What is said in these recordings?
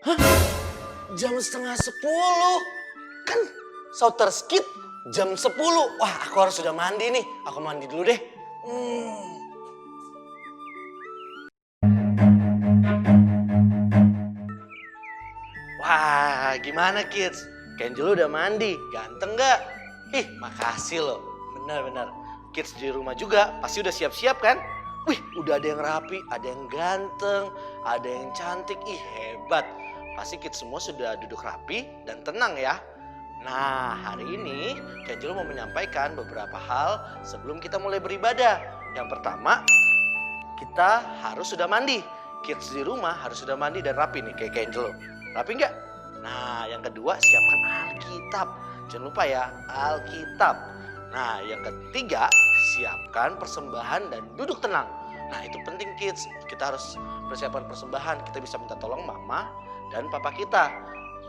Hah? Jam setengah 10? Kan Souter Skit jam 10. Wah, aku harus sudah mandi nih. Aku mandi dulu deh. Wah, gimana kids? Kenjel udah mandi, ganteng gak? Ih, makasih loh. Benar-benar. Kids di rumah juga pasti udah siap-siap kan? Wih, udah ada yang rapi, ada yang ganteng, ada yang cantik. Ih, hebat. Pasti kids semua sudah duduk rapi dan tenang ya. Nah, hari ini Kenjel mau menyampaikan beberapa hal sebelum kita mulai beribadah. Yang pertama, kita harus sudah mandi. Kids di rumah harus sudah mandi dan rapi nih kayak Kenjel. Rapi nggak? Nah, yang kedua, siapkan Alkitab. Jangan lupa ya, Alkitab. Nah, yang ketiga, siapkan persembahan dan duduk tenang. Nah, itu penting kids. Kita harus persiapan persembahan. Kita bisa minta tolong mama dan papa kita.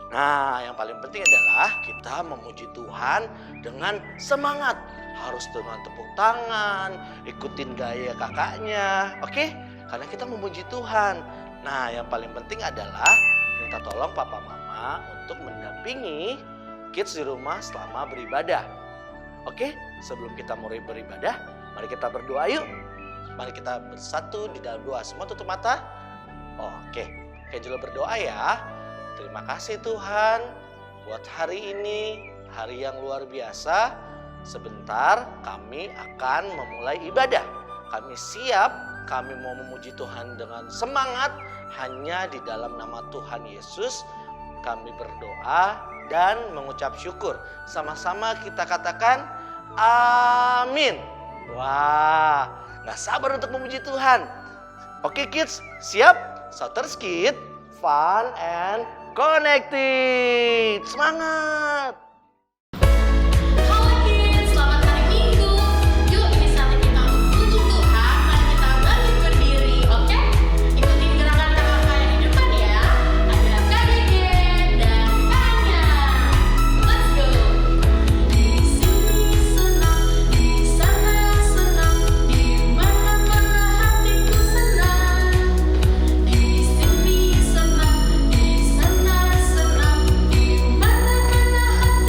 Nah, yang paling penting adalah kita memuji Tuhan dengan semangat. Harus dengan tepuk tangan, ikutin gaya kakaknya. Oke? Karena kita memuji Tuhan. Nah, yang paling penting adalah minta tolong papa mama untuk mendampingi kids di rumah selama beribadah. Oke, sebelum kita mulai beribadah, mari kita berdoa yuk. Mari kita bersatu di dalam doa. Semua tutup mata. Oke, Kenjel berdoa ya. Terima kasih Tuhan buat hari ini, hari yang luar biasa. Sebentar kami akan memulai ibadah. Kami siap, kami mau memuji Tuhan dengan semangat. Hanya di dalam nama Tuhan Yesus kami berdoa dan mengucap syukur. Sama-sama kita katakan amin. Wah, gak sabar untuk memuji Tuhan. Oke kids, siap? Souter Skit, fun and connected. Semangat! Halo kids, selamat hari Minggu. Yuk ini saatnya kita untuk puji Tuhan. Mari kita bangkit berdiri, oke? Ikutin gerakan kakak yang di depan ya. Ada Kak Dede dan Kanya. Let's go. Di sini senang, di sana senang, di mana-mana hatiku senang. Di sini senang, di sana senang, di mana-mana hatiku senang.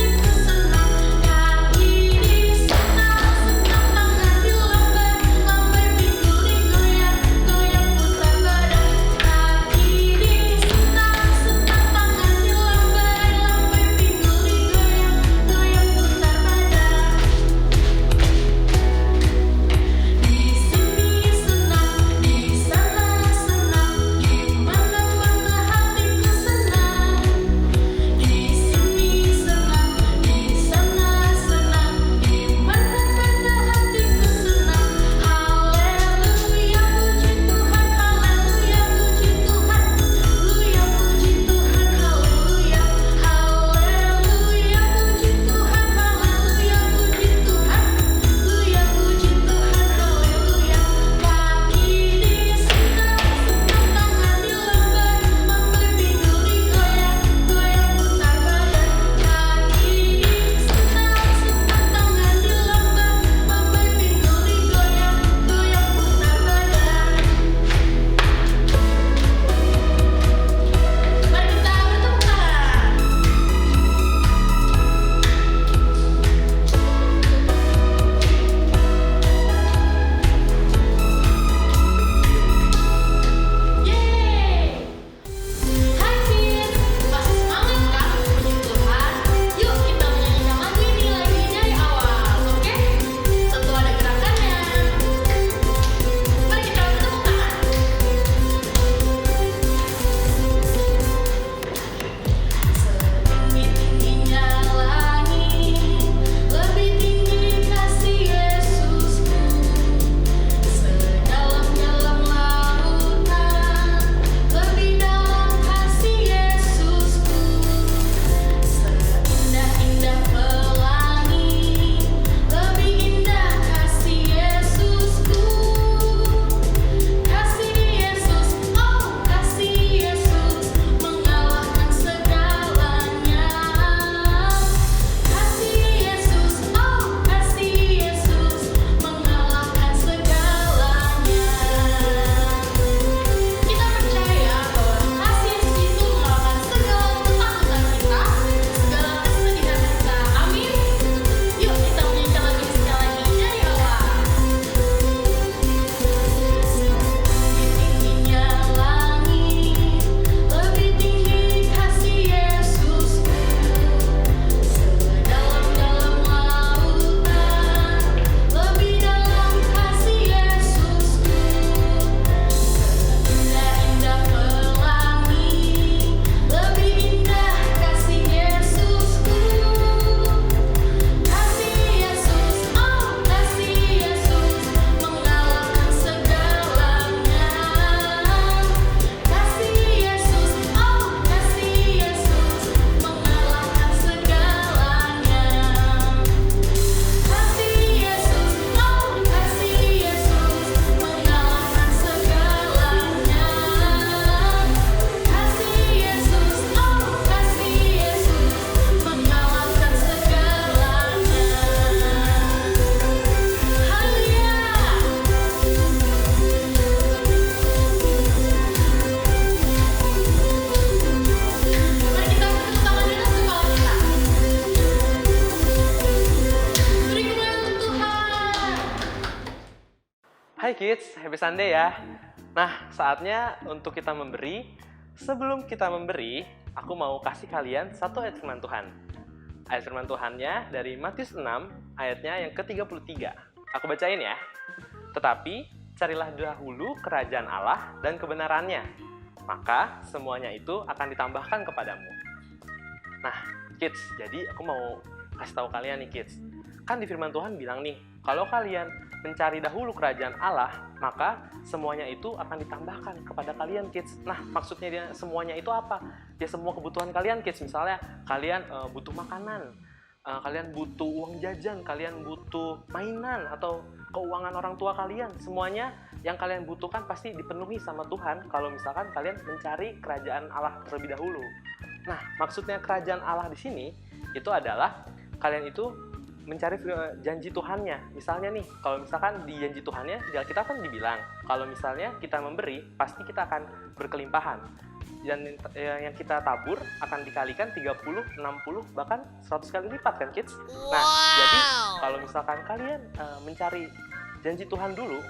Hai kids, happy Sunday ya. Nah, saatnya untuk kita memberi. Sebelum kita memberi, aku mau kasih kalian satu ayat firman Tuhan. Ayat firman Tuhannya dari Matius 6, ayatnya yang ke-33. Aku bacain ya. Tetapi, carilah dahulu kerajaan Allah dan kebenarannya, maka semuanya itu akan ditambahkan kepadamu. Nah, kids, jadi aku mau kasih tahu kalian nih kids. Kan di firman Tuhan bilang nih, kalau kalian mencari dahulu kerajaan Allah, maka semuanya itu akan ditambahkan kepada kalian kids. Nah, maksudnya dia semuanya itu apa? Ya semua kebutuhan kalian kids. Misalnya kalian butuh makanan, kalian butuh uang jajan, kalian butuh mainan atau keuangan orang tua kalian. Semuanya yang kalian butuhkan pasti dipenuhi sama Tuhan kalau misalkan kalian mencari kerajaan Allah terlebih dahulu. Nah, maksudnya kerajaan Allah di sini itu adalah kalian itu mencari janji Tuhannya. Misalnya nih, kalau misalkan di janji Tuhannya, di Alkitab kan dibilang, kalau misalnya kita memberi, pasti kita akan berkelimpahan. Dan yang kita tabur akan dikalikan 30, 60, bahkan 100 kali lipat kan kids? Nah, jadi kalau misalkan kalian mencari janji Tuhan dulu,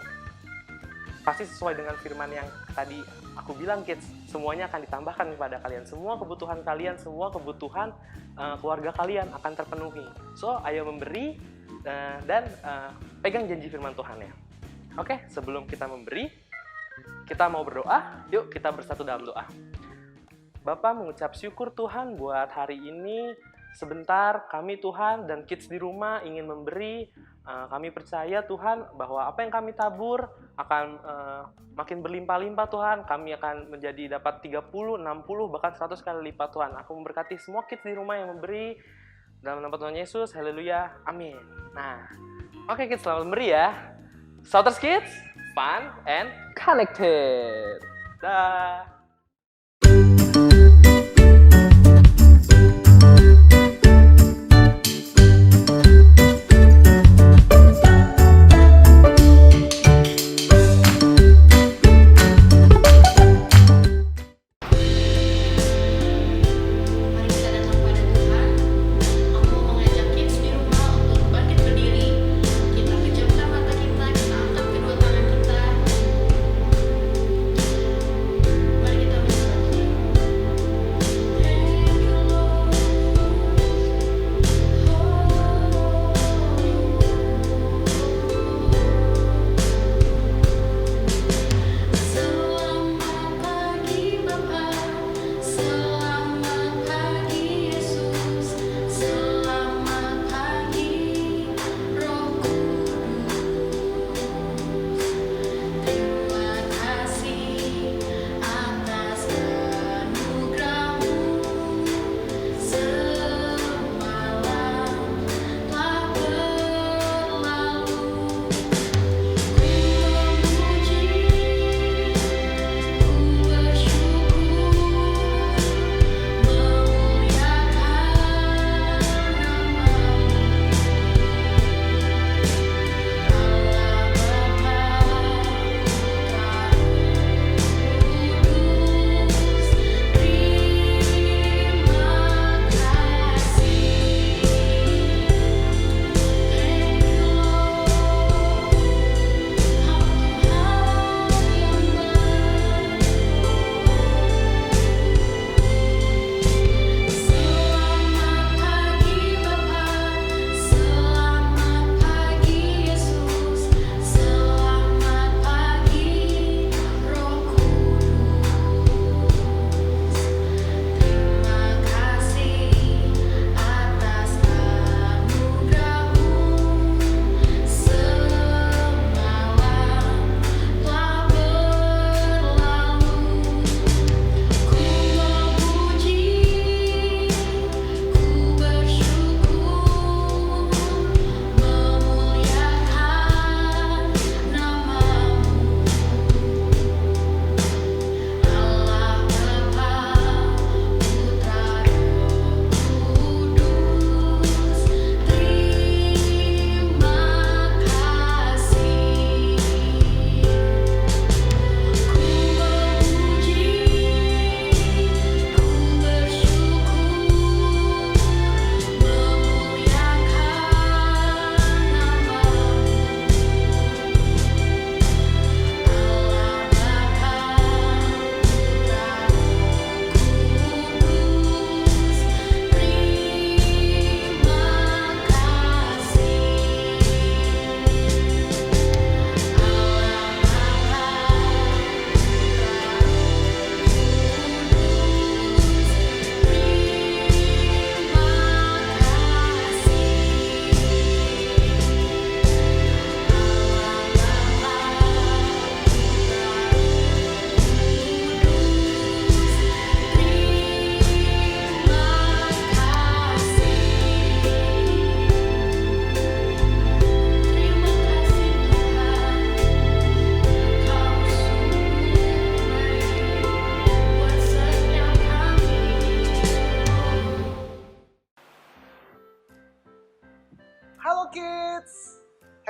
pasti sesuai dengan firman yang tadi aku bilang kids, semuanya akan ditambahkan kepada kalian. Semua kebutuhan kalian, semua kebutuhan keluarga kalian akan terpenuhi. So, ayo memberi dan pegang janji firman Tuhan ya. Oke, sebelum kita memberi, kita mau berdoa. Yuk kita bersatu dalam doa. Bapa, mengucap syukur Tuhan buat hari ini. Sebentar kami Tuhan dan kids di rumah ingin memberi. Kami percaya Tuhan bahwa apa yang kami tabur akan makin berlimpah-limpah Tuhan. Kami akan menjadi dapat 30, 60, bahkan 100 kali lipat Tuhan. Aku memberkati semua kids di rumah yang memberi. Dalam nama Tuhan Yesus, haleluya, amin. Nah, oke kids, selamat memberi ya. Shouters kids, fun and connected. Dah. Mari kita datang pada Tuhan. Aku mau mengajak kids di rumah untuk bangkit berdiri. Kita pejamkan mata kita angkat kedua tangan kita. Mari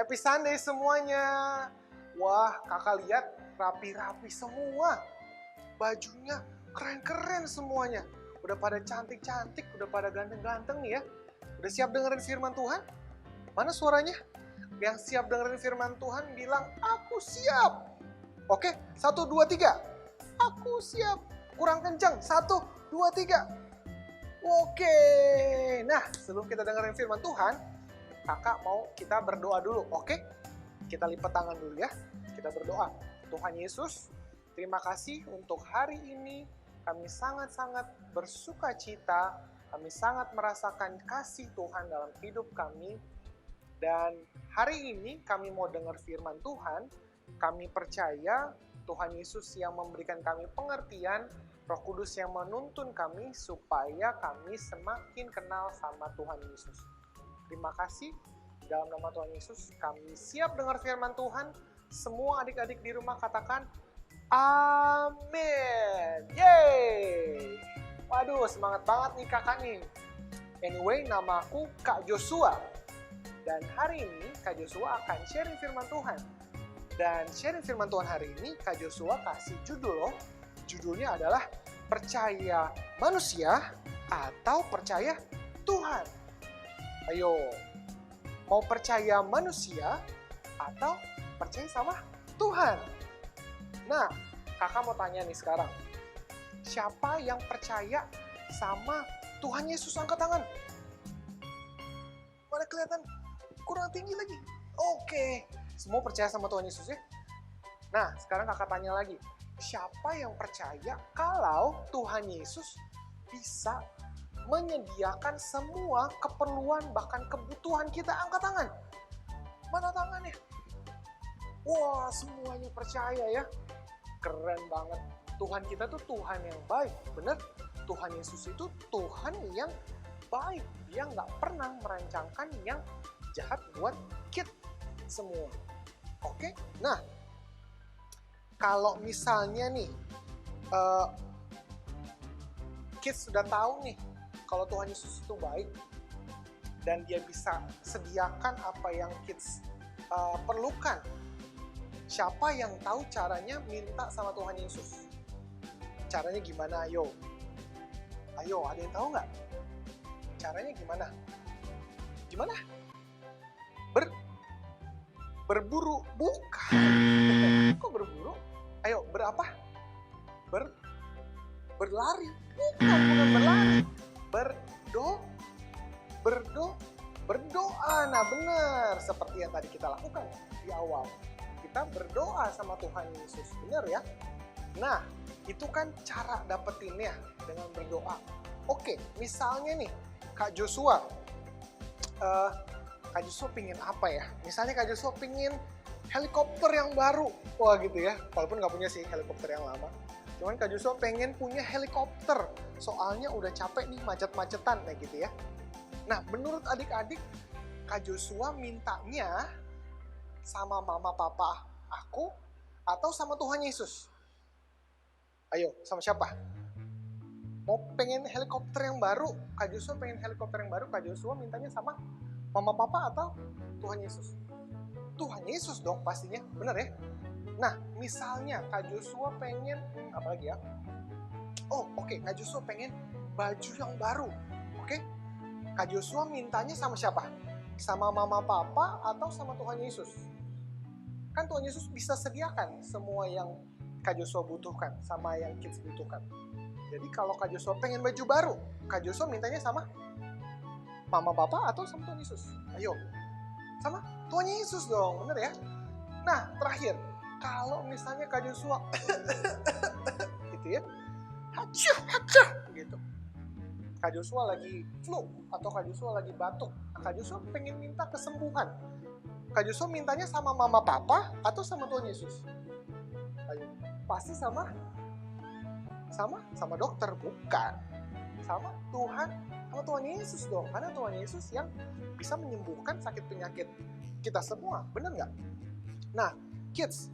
Happy Sunday semuanya. Wah, kakak lihat rapi-rapi semua. Bajunya keren-keren semuanya. Udah pada cantik-cantik, udah pada ganteng-ganteng nih ya. Udah siap dengerin firman Tuhan? Mana suaranya? Yang siap dengerin firman Tuhan bilang, aku siap. Oke, 1, 2, 3. Aku siap. Kurang kencang, 1, 2, 3. Oke, nah sebelum kita dengerin firman Tuhan, kakak mau kita berdoa dulu, oke? Kita lipat tangan dulu ya, kita berdoa. Tuhan Yesus, terima kasih untuk hari ini, kami sangat-sangat bersuka cita, kami sangat merasakan kasih Tuhan dalam hidup kami, dan hari ini kami mau dengar firman Tuhan, kami percaya Tuhan Yesus yang memberikan kami pengertian, Roh Kudus yang menuntun kami supaya kami semakin kenal sama Tuhan Yesus. Terima kasih. Dalam nama Tuhan Yesus, kami siap dengar firman Tuhan. Semua adik-adik di rumah katakan, amin. Yeay. Waduh, semangat banget nih kakak nih. Anyway, namaku Kak Joshua. Dan hari ini Kak Joshua akan sharing firman Tuhan. Dan sharing firman Tuhan hari ini, Kak Joshua kasih judul loh. Judulnya adalah percaya manusia atau percaya Tuhan. Ayo, mau percaya manusia atau percaya sama Tuhan? Nah, kakak mau tanya nih sekarang. Siapa yang percaya sama Tuhan Yesus? Angkat tangan. Mana kelihatan kurang tinggi lagi. Oke, semua percaya sama Tuhan Yesus ya? Nah, sekarang kakak tanya lagi. Siapa yang percaya kalau Tuhan Yesus bisa menyediakan semua keperluan bahkan kebutuhan kita? Angkat tangan. Mana tangannya? Wah, semuanya percaya ya. Keren banget. Tuhan kita tuh Tuhan yang baik. Bener? Tuhan Yesus itu Tuhan yang baik. Dia nggak pernah merancangkan yang jahat buat kita semua. Oke? Nah, kalau misalnya nih, kids sudah tahu nih, kalau Tuhan Yesus itu baik, dan dia bisa sediakan apa yang kids perlukan. Siapa yang tahu caranya minta sama Tuhan Yesus? Caranya gimana? Ayo, ada yang tahu nggak? Caranya gimana? Gimana? Berburu? Bukan. Kok berburu? Ayo, berapa? Berlari? Bukan berlari. Berdoa. Nah benar, seperti yang tadi kita lakukan di awal. Kita berdoa sama Tuhan Yesus, benar ya? Nah, itu kan cara dapetinnya dengan berdoa. Oke, misalnya nih, Kak Joshua. Kak Joshua pingin apa ya? Misalnya Kak Joshua pingin helikopter yang baru. Wah gitu ya, walaupun nggak punya sih helikopter yang lama. Cuman Kak Joshua pengen punya helikopter. Soalnya udah capek nih macet-macetan kayak gitu ya. Nah menurut adik-adik, Kak Joshua mintanya sama mama papa aku atau sama Tuhan Yesus? Ayo, sama siapa? Mau pengen helikopter yang baru, Kak Joshua pengen helikopter yang baru, Kak Joshua mintanya sama mama papa atau Tuhan Yesus? Tuhan Yesus dong pastinya, bener ya? Nah, misalnya Kak Joshua pengen, apa lagi ya? Oh, oke, Kak Joshua pengen baju yang baru, oke? Kak Joshua mintanya sama siapa? Sama mama papa atau sama Tuhan Yesus? Kan Tuhan Yesus bisa sediakan semua yang Kak Joshua butuhkan, sama yang kids butuhkan. Jadi kalau Kak Joshua pengen baju baru, Kak Joshua mintanya sama mama papa atau sama Tuhan Yesus? Ayo, sama Tuhan Yesus dong, bener ya? Nah, terakhir, kalau misalnya Kak Joshua gitu ya, hacuh, gitu. Kak Joshua lagi flu atau Kak Joshua lagi batuk, Kak Joshua pengen minta kesembuhan. Kak Joshua mintanya sama mama papa atau sama Tuhan Yesus? Ayo, pasti sama dokter, bukan? Sama Tuhan Yesus dong, karena Tuhan Yesus yang bisa menyembuhkan sakit penyakit kita semua, bener nggak? Nah, kids,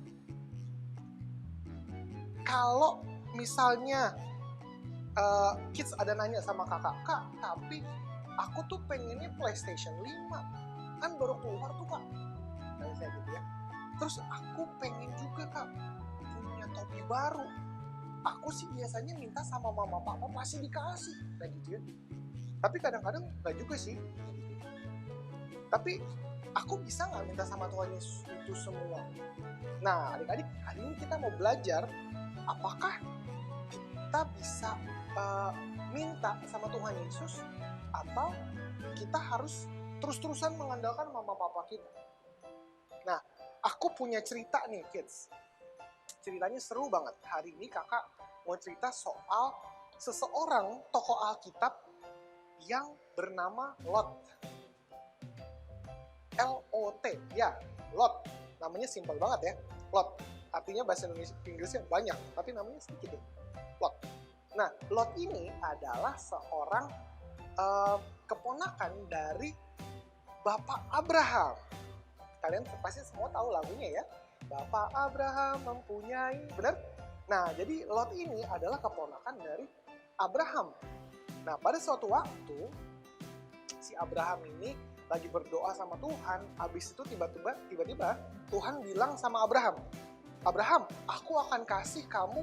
kalau misalnya kids ada nanya sama kakak, Kak, tapi aku tuh pengennya PlayStation 5, kan baru keluar tuh Kak. Terus aku pengen juga Kak punya topi baru. Aku sih biasanya minta sama mama papa pasti dikasih, kayak gitu ya. Tapi kadang-kadang nggak juga sih. Tapi aku bisa nggak minta sama Tuhan Yesus itu semua? Nah adik-adik, hari ini kita mau belajar apakah kita bisa minta sama Tuhan Yesus atau kita harus terus-terusan mengandalkan mama papa kita. Nah, aku punya cerita nih kids. Ceritanya seru banget. Hari ini kakak mau cerita soal seseorang tokoh Alkitab yang bernama Lot. L-O-T, ya, Lot. Namanya simpel banget ya, Lot. Artinya bahasa Inggrisnya banyak, tapi namanya sedikit ya, Lot. Nah, Lot ini adalah seorang keponakan dari Bapak Abraham. Kalian pasti semua tahu lagunya ya, Bapak Abraham mempunyai, benar? Nah, jadi Lot ini adalah keponakan dari Abraham. Nah, pada suatu waktu, si Abraham ini lagi berdoa sama Tuhan, habis itu tiba-tiba Tuhan bilang sama Abraham, Abraham, aku akan kasih kamu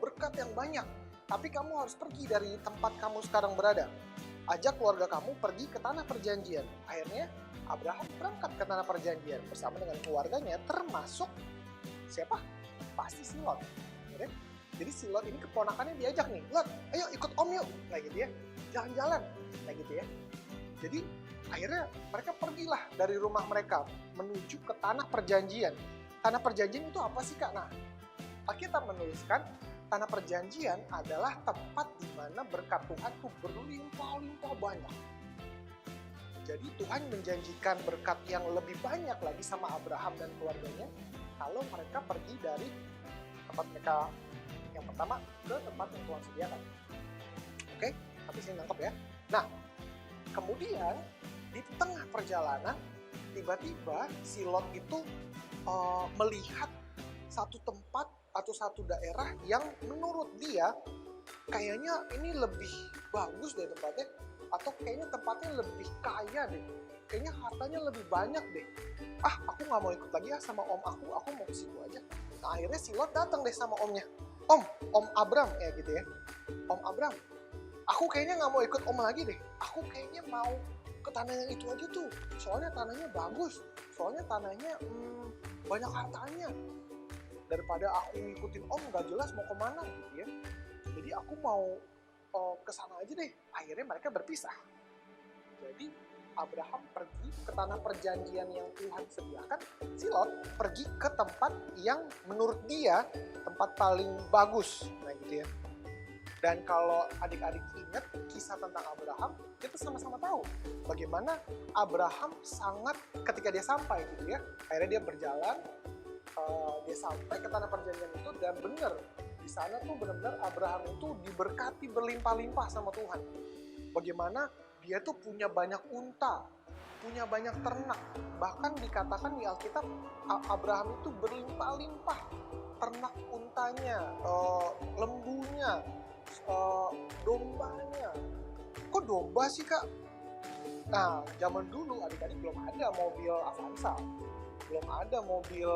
berkat yang banyak, tapi kamu harus pergi dari tempat kamu sekarang berada. Ajak keluarga kamu pergi ke tanah perjanjian. Akhirnya Abraham berangkat ke tanah perjanjian bersama dengan keluarganya, termasuk siapa? Pasti si Lot. Jadi si Lot ini keponakannya diajak nih, Lot, ayo ikut om yuk, kayak gitu ya, jalan-jalan, kayak gitu ya. Jadi akhirnya mereka pergilah dari rumah mereka menuju ke tanah perjanjian. Tanah perjanjian itu apa sih Kak? Nah, Alkitab menuliskan tanah perjanjian adalah tempat di mana berkat Tuhan itu berlimpah-limpah banyak. Jadi Tuhan menjanjikan berkat yang lebih banyak lagi sama Abraham dan keluarganya kalau mereka pergi dari tempat mereka yang pertama ke tempat yang Tuhan sediakan. Oke, tapi saya nangkep ya. Nah, kemudian di tengah perjalanan tiba-tiba si Lot itu melihat satu tempat atau satu daerah yang menurut dia kayaknya ini lebih bagus deh tempatnya, atau kayaknya tempatnya lebih kaya deh, kayaknya hartanya lebih banyak deh. Aku nggak mau ikut lagi ya sama om aku mau ke situ aja. Nah akhirnya si Lot datang deh sama omnya, Om Abram ya gitu ya, Om Abram, aku kayaknya nggak mau ikut om lagi deh, aku kayaknya mau ke tanah yang itu aja tuh, soalnya tanahnya bagus, soalnya tanahnya banyak hartanya. Daripada aku ngikutin om nggak jelas mau kemana gitu ya. Jadi aku mau ke sana aja deh. Akhirnya mereka berpisah. Jadi Abraham pergi ke tanah perjanjian yang Tuhan sediakan. Si Lot pergi ke tempat yang menurut dia tempat paling bagus. Nah gitu ya. Dan kalau adik-adik ingat kisah tentang Abraham, kita sama-sama tahu bagaimana Abraham sangat ketika dia sampai gitu ya. Akhirnya dia berjalan, dia sampai ke tanah perjanjian itu, dan benar di sana tuh benar-benar Abraham itu diberkati berlimpah-limpah sama Tuhan. Bagaimana dia tuh punya banyak unta, punya banyak ternak, bahkan dikatakan di Alkitab Abraham itu berlimpah-limpah ternak untanya, lembunya, dombanya. Kok domba sih Kak? Nah zaman dulu adik-adik belum ada mobil Avanza, belum ada mobil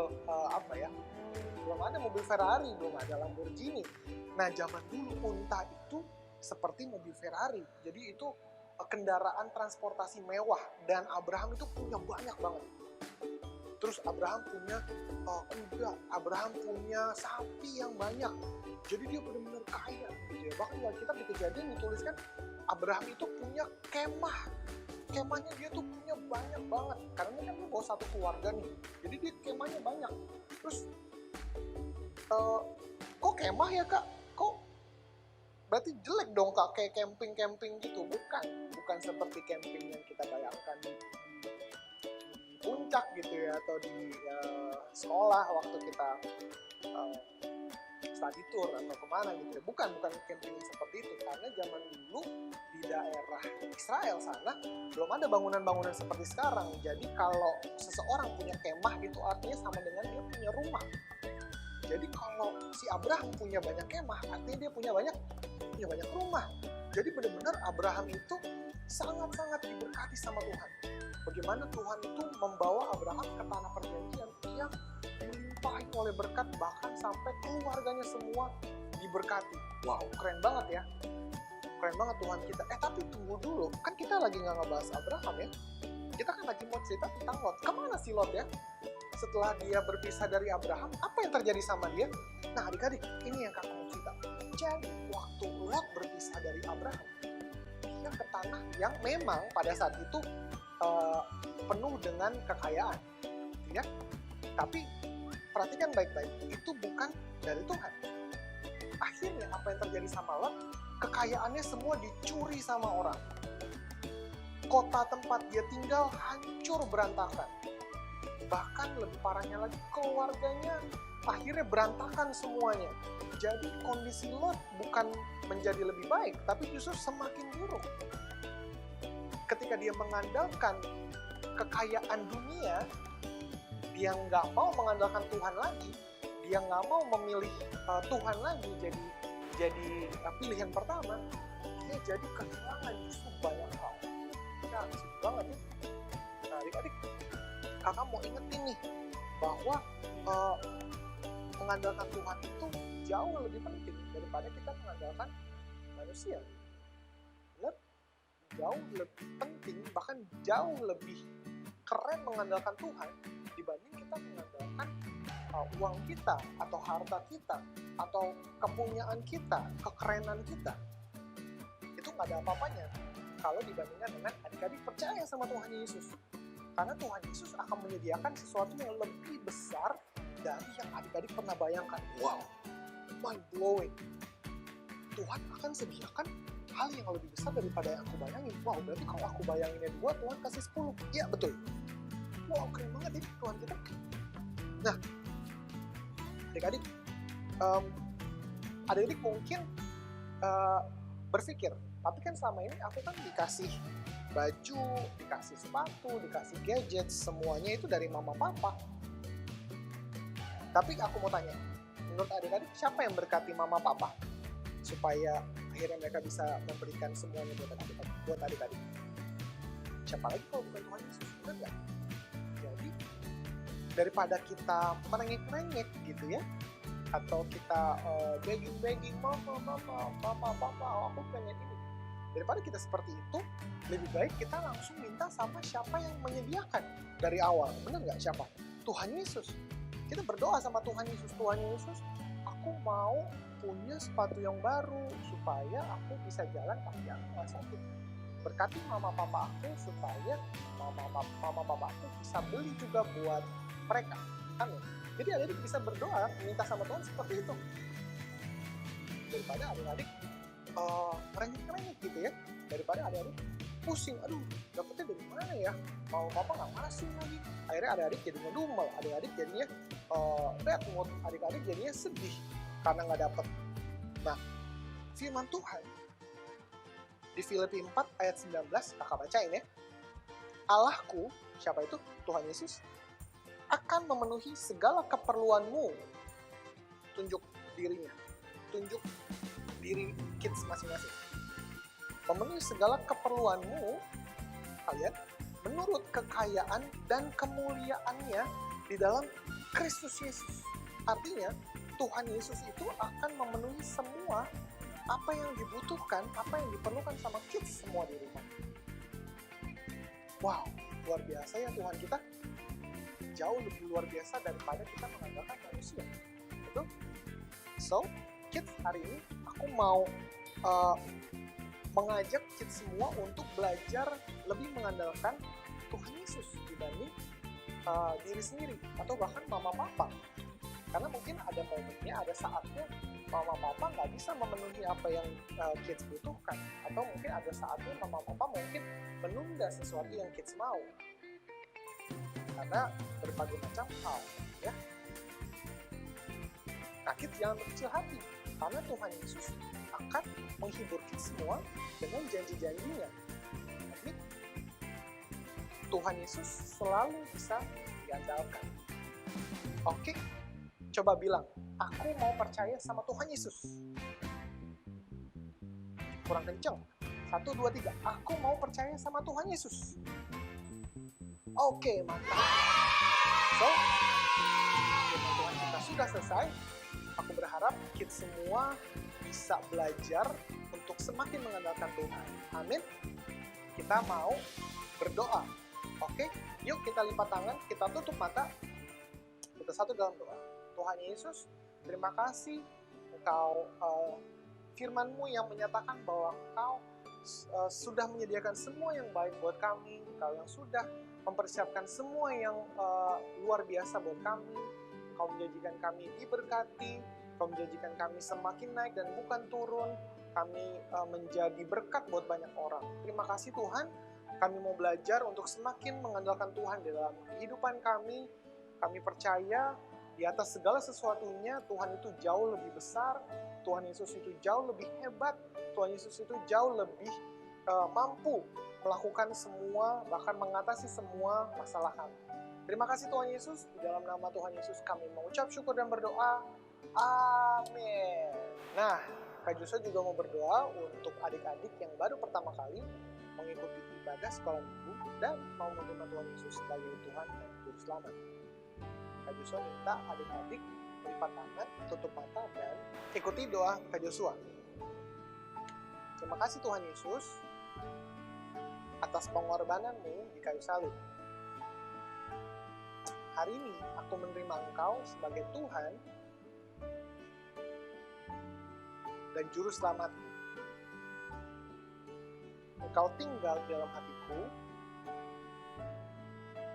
belum ada mobil Ferrari, belum ada Lamborghini. Nah zaman dulu unta itu seperti mobil Ferrari, jadi itu kendaraan transportasi mewah, dan Abraham itu punya banyak banget. Terus Abraham punya kuda, Abraham punya sapi yang banyak, jadi dia benar-benar kaya gitu ya. Bahkan di Alkitab di Kejadian dituliskan Abraham itu punya kemahnya dia tuh punya banyak banget, karena kan dia bawa satu keluarga nih, jadi dia kemahnya banyak. Terus kok kemah ya Kak? Kok berarti jelek dong Kak, kayak camping gitu? Bukan seperti camping yang kita bayangkan di puncak gitu ya, atau di sekolah waktu kita study tour atau kemana gitu ya. Bukan camping seperti itu, karena zaman dulu di daerah Israel sana belum ada bangunan-bangunan seperti sekarang. Jadi kalau seseorang punya kemah itu artinya sama dengan dia punya rumah. Jadi kalau si Abraham punya banyak kemah, artinya dia punya banyak rumah. Jadi benar-benar Abraham itu sangat-sangat diberkati sama Tuhan. Bagaimana Tuhan itu membawa Abraham ke tanah perjanjian yang sampai berkat, bahkan sampai keluarganya semua diberkati. Wow, keren banget ya. Keren banget Tuhan kita. Tapi tunggu dulu, kan kita lagi nggak ngebahas Abraham ya. Kita kan lagi mau cerita tentang Lot. Kemana si Lot ya? Setelah dia berpisah dari Abraham, apa yang terjadi sama dia? Nah adik-adik, ini yang kakak mau cerita. Jadi waktu Lot berpisah dari Abraham, dia ke tanah yang memang pada saat itu penuh dengan kekayaan, ya. Tapi perhatikan baik-baik, itu bukan dari Tuhan. Akhirnya apa yang terjadi sama Lot? Kekayaannya semua dicuri sama orang. Kota tempat dia tinggal hancur berantakan. Bahkan lebih parahnya lagi, keluarganya akhirnya berantakan semuanya. Jadi kondisi Lot bukan menjadi lebih baik, tapi justru semakin buruk. Ketika dia mengandalkan kekayaan dunia, dia nggak mau mengandalkan Tuhan lagi, dia nggak mau memilih Tuhan lagi jadi pilihan pertama, dia jadi kehilangan justru banyak hal. Nah, sedih banget ya. Nah, adik-adik, kakak mau ingetin nih bahwa mengandalkan Tuhan itu jauh lebih penting daripada kita mengandalkan manusia. Benar? Jauh lebih penting, bahkan jauh lebih keren mengandalkan Tuhan dibanding kita mengandalkan uang kita atau harta kita atau kepunyaan kita, kekerenan kita. Itu nggak ada apa-apanya kalau dibandingkan dengan adik-adik percaya sama Tuhan Yesus. Karena Tuhan Yesus akan menyediakan sesuatu yang lebih besar dari yang adik-adik pernah bayangkan. Wow, mind blowing. Tuhan akan sediakan hal yang lebih besar daripada yang aku bayangin. Wow, berarti kalau aku bayanginnya 2, Tuhan kasih 10. Iya, betul. Wow, keren banget ini Tuhan kita. Nah, adik-adik, adik-adik mungkin berpikir, tapi kan selama ini aku kan dikasih baju, dikasih sepatu, dikasih gadget, semuanya itu dari mama papa. Tapi aku mau tanya, menurut adik-adik siapa yang berkati mama papa supaya akhirnya mereka bisa memberikan semuanya buat adik-adik? Siapa lagi kalau bukan Tuhan Yesus, benar nggak? Jadi daripada kita merengek-rengek gitu ya, atau kita begging mama, aku pengen ini. Daripada kita seperti itu, lebih baik kita langsung minta sama siapa yang menyediakan dari awal. Benar nggak siapa? Tuhan Yesus. Kita berdoa sama Tuhan Yesus. Tuhan Yesus, aku mau punya sepatu yang baru supaya aku bisa jalan kaki aku nggak sakit. Berkati mama papa aku supaya mama papa aku bisa beli juga buat mereka. Kan? Jadi adik-adik bisa berdoa, minta sama Tuhan seperti itu. Daripada adik-adik rengek-rengek gitu ya. Daripada adik-adik pusing, aduh dapetnya dari mana ya? Mau papa nggak ngasih lagi. Akhirnya adik-adik jadi ngedumel, adik-adik jadinya bad mood, adik-adik jadinya sedih karena nggak dapet. Nah, firman Tuhan di Filipi 4 ayat 19, kakak bacain ya. Allahku, siapa itu? Tuhan Yesus, akan memenuhi segala keperluanmu. Tunjuk dirinya, tunjuk diri kids masing-masing. Memenuhi segala keperluanmu, kalian, menurut kekayaan dan kemuliaannya di dalam Kristus Yesus. Artinya, Tuhan Yesus itu akan memenuhi semua apa yang dibutuhkan, apa yang diperlukan sama kids semua di rumah. Wow, luar biasa ya Tuhan kita. Jauh lebih luar biasa daripada kita mengandalkan manusia. Betul? So, kids, hari ini aku mau mengajak kids semua untuk belajar lebih mengandalkan Tuhan Yesus dibanding diri sendiri atau bahkan mama papa. Karena mungkin ada momennya, ada saatnya mama papa nggak bisa memenuhi apa yang kids butuhkan, atau mungkin ada saatnya mama papa mungkin menunda sesuatu yang kids mau karena berbagai macam hal ya. Nah, kids jangan berkecil hati karena Tuhan Yesus akan menghibur kids semua dengan janji-janjinya. Jadi Tuhan Yesus selalu bisa diandalkan. Oke, coba bilang, aku mau percaya sama Tuhan Yesus. Kurang kenceng. 1, 2, 3. Aku mau percaya sama Tuhan Yesus. Oke, mantap. So, firman Tuhan kita sudah sudah selesai, aku berharap kids semua bisa belajar untuk semakin mengandalkan Tuhan. Amin. Kita mau berdoa. Oke, yuk kita lipat tangan, kita tutup mata. Kita satu dalam doa. Tuhan Yesus, terima kasih Engkau firman-Mu yang menyatakan bahwa Engkau sudah menyediakan semua yang baik buat kami. Engkau yang sudah mempersiapkan semua yang luar biasa buat kami. Engkau menjanjikan kami diberkati, Engkau menjanjikan kami semakin naik dan bukan turun. Kami menjadi berkat buat banyak orang. Terima kasih Tuhan, kami mau belajar untuk semakin mengandalkan Tuhan di dalam kehidupan kami. Kami percaya di atas segala sesuatunya Tuhan itu jauh lebih besar, Tuhan Yesus itu jauh lebih hebat, Tuhan Yesus itu jauh lebih mampu melakukan semua, bahkan mengatasi semua masalah kami. Terima kasih Tuhan Yesus, di dalam nama Tuhan Yesus kami mengucap syukur dan berdoa. Amin. Nah, Kak Joshua juga mau berdoa untuk adik-adik yang baru pertama kali mengikuti ibadah sekolah minggu dan mau menerima Tuhan Yesus sebagai Tuhan dan Juru Selamat. Kak Joshua minta adik-adik melipat tangan, tutup mata, dan ikuti doa Kak Joshua. Terima kasih Tuhan Yesus atas pengorbanan-Mu di kayu salib. Hari ini aku menerima Engkau sebagai Tuhan dan Juru Selamatku. Engkau tinggal di dalam hatiku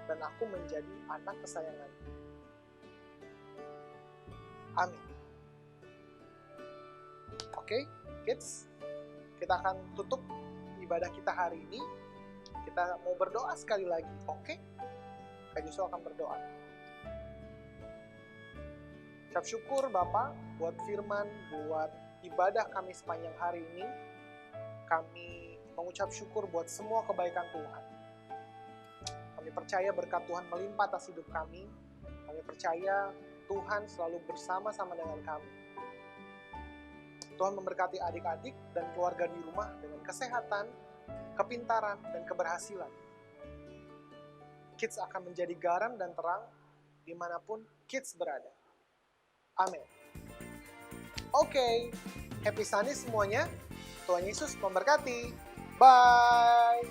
dan aku menjadi anak kesayangan-Mu. Amin. Oke, kids, kita akan tutup ibadah kita hari ini. Kita mau berdoa sekali lagi, oke? Kak Joshua akan berdoa. Ucap syukur Bapak buat firman, buat ibadah kami sepanjang hari ini. Kami mengucap syukur buat semua kebaikan Tuhan. Kami percaya berkat Tuhan melimpah atas hidup kami. Kami percaya Tuhan selalu bersama-sama dengan kami. Tuhan memberkati adik-adik dan keluarga di rumah dengan kesehatan, kepintaran, dan keberhasilan. Kids akan menjadi garam dan terang dimanapun kids berada. Amin. Oke, happy Sunday semuanya. Tuhan Yesus memberkati. Bye.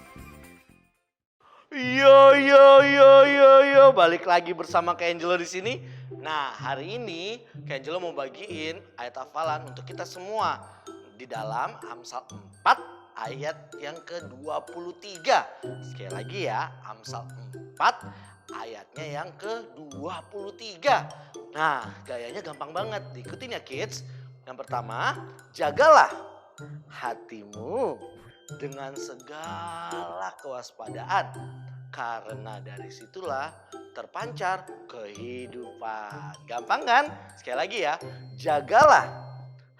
Yo, balik lagi bersama Kak Angelo di sini. Nah, hari ini Kak Angelo mau bagiin ayat hafalan untuk kita semua di dalam Amsal 4 ayat yang ke-23. Sekali lagi ya, Amsal 4 ayatnya yang ke-23. Nah, gayanya gampang banget, diikutin ya kids. Yang pertama, jagalah hatimu dengan segala kewaspadaan, karena dari situlah terpancar kehidupan. Gampang kan? Sekali lagi ya, jagalah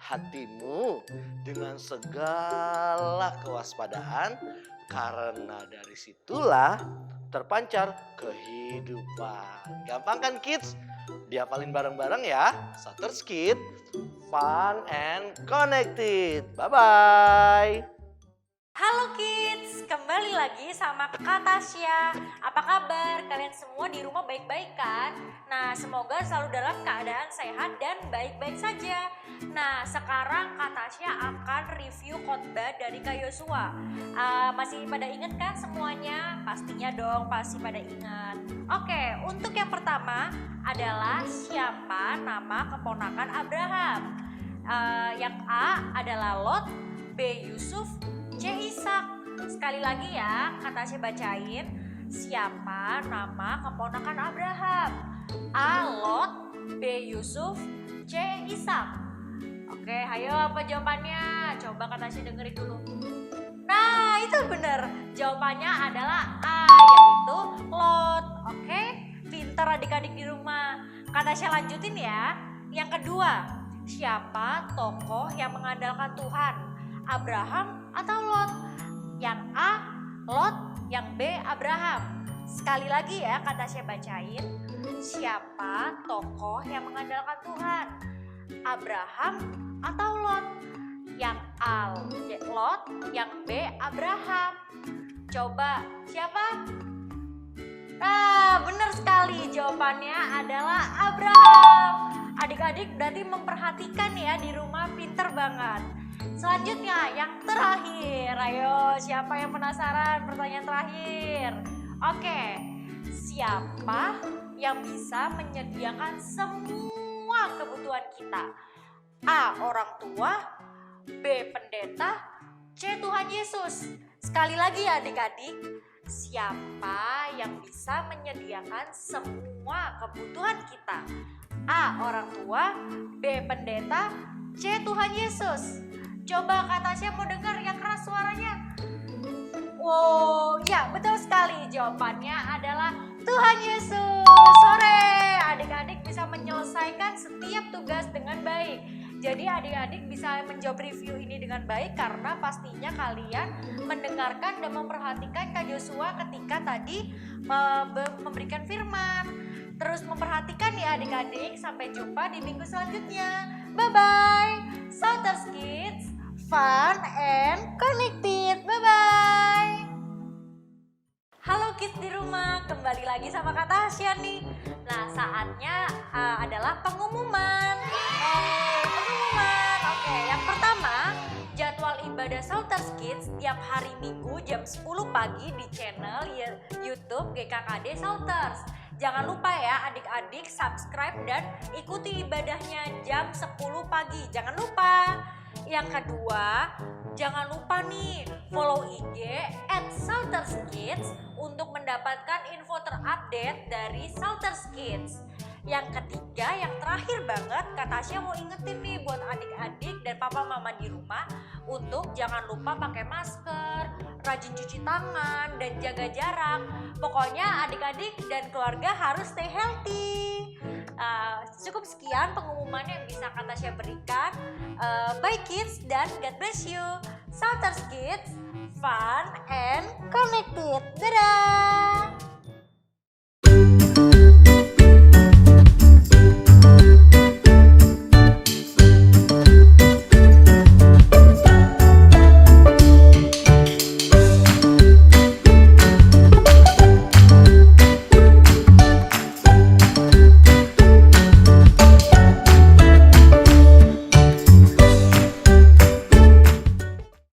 hatimu dengan segala kewaspadaan, karena dari situlah terpancar kehidupan. Gampang kan kids? Dihafalin bareng-bareng ya. Saturday Kids, fun and connected. Bye-bye. Halo kids, kembali lagi sama Kak Tasya. Apa kabar? Kalian semua di rumah baik-baik kan? Nah, semoga selalu dalam keadaan sehat dan baik-baik saja. Nah, sekarang Kak Tasya akan review khotbah dari Kak Joshua. Masih pada ingat kan semuanya? Pastinya dong, pasti pada ingat. Oke, untuk yang pertama adalah siapa nama keponakan Abraham. Yang A adalah Lot, B Yusuf, C Ishak. Sekali lagi ya, Kak Tasya bacain. Siapa nama keponakan Abraham? A. Lot, B. Yusuf, C. Ishak. Oke, ayo apa jawabannya? Coba Kak Tasya dengerin dulu. Nah, itu benar. Jawabannya adalah A, yaitu Lot. Oke, pintar adik-adik di rumah. Kak Tasya lanjutin ya. Yang kedua, siapa tokoh yang mengandalkan Tuhan? Abraham atau Lot? Yang A, Lot, yang B, Abraham. Sekali lagi ya, Kak Tasya bacain. Siapa tokoh yang mengandalkan Tuhan? Abraham atau Lot? Yang A, Lot, yang B, Abraham. Coba, siapa? Nah, benar sekali. Jawabannya adalah Abraham. Adik-adik berarti memperhatikan ya di rumah, pinter banget. Selanjutnya yang terakhir, ayo siapa yang penasaran pertanyaan terakhir? Oke, siapa yang bisa menyediakan semua kebutuhan kita? A. Orang tua, B. Pendeta, C. Tuhan Yesus. Sekali lagi ya adik-adik, siapa yang bisa menyediakan semua kebutuhan kita? A. Orang tua, B. Pendeta, C. Tuhan Yesus. Coba Kak Tasya mau dengar yang keras suaranya. Wow, ya betul sekali. Jawabannya adalah Tuhan Yesus. Sore, adik-adik bisa menyelesaikan setiap tugas dengan baik. Jadi adik-adik bisa menjawab review ini dengan baik karena pastinya kalian mendengarkan dan memperhatikan Kak Joshua ketika tadi memberikan firman. Terus memperhatikan ya adik-adik. Sampai jumpa di minggu selanjutnya. Bye-bye. Shouters Kids, fun and connected. Bye-bye. Halo kids di rumah, kembali lagi sama Kak Tasya nih. Nah saatnya adalah pengumuman. Pengumuman. Oke, yang pertama jadwal ibadah Shouters Kids tiap hari Minggu jam 10 pagi di channel YouTube GKKD Shouters. Jangan lupa ya adik-adik subscribe dan ikuti ibadahnya jam 10 pagi. Jangan lupa. Yang kedua, jangan lupa nih follow IG @ShoutersKids untuk mendapatkan info terupdate dari Shouters Kids. Yang ketiga, yang terakhir banget, Kak Tasya mau ingetin nih buat adik-adik dan papa mama di rumah untuk jangan lupa pakai masker, rajin cuci tangan, dan jaga jarak. Pokoknya adik-adik dan keluarga harus stay healthy. Cukup sekian pengumuman yang bisa Kak Tasya berikan. Bye kids dan God bless you. Shouters Kids, fun and connected. Dadah!